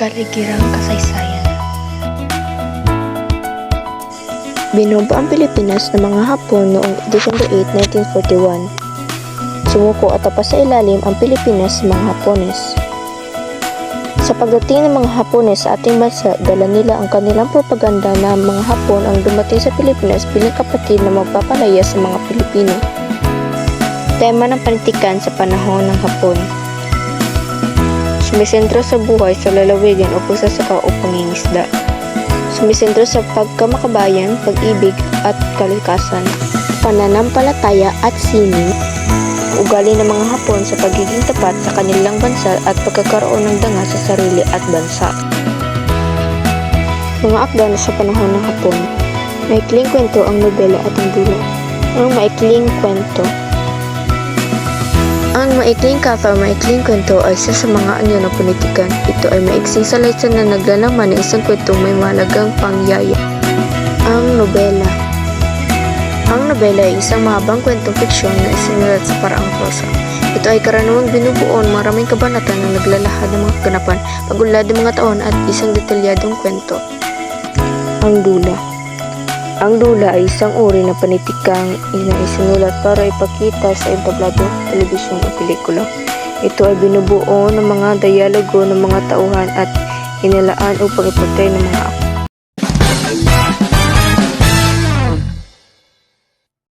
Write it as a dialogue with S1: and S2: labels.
S1: kaligirang kasaysayan. Binubo ang Pilipinas ng mga Hapon noong December 8, 1941. Sumuko at tapas sa ilalim ang Pilipinas sa mga Hapones. Sa pagdating ng mga Hapones sa ating bansa, dala nila ang kanilang propaganda na mga Hapon ang dumating sa Pilipinas bilang kapatid na magpapalaya sa mga Pilipino. Tema ng panitikan sa panahon ng Hapon. Sumisentro sa buhay sa lalawigan o pagsasaka o pangingisda. Sumisentro sa pagkamakabayan, pag-ibig at kalikasan, pananampalataya at sining, ugali ng mga Hapon sa pagiging tapat sa kanilang bansa at pagkakaroon ng danga sa sarili at bansa. Mga akda na sa panahon ng Hapon. Maikling kwento ang nobela at ang dula. Ang maikling kwento. Ang maikling kata o maikling kwento ay isa sa mga anyo ng politikan. Ito ay maiksing salaysay na naglalaman ng isang kwentong may mahalagang pangyayari. Ang nobela. Ang nobela ay isang mahabang kwentong fiksyon na isinulat sa paraang prosa. Ito ay karaniwang binubuo ng maraming kabanata na naglalahad ng mga kaganapan, pag-unlad ng mga taon at isang detalyadong kwento. Ang dula. Ang dula ay isang uri ng panitikang isinulat para ipakita sa entablado, telebisyon o pelikula. Ito ay binubuo ng mga dialogo ng mga tauhan at inilaan upang ipagtay ng mga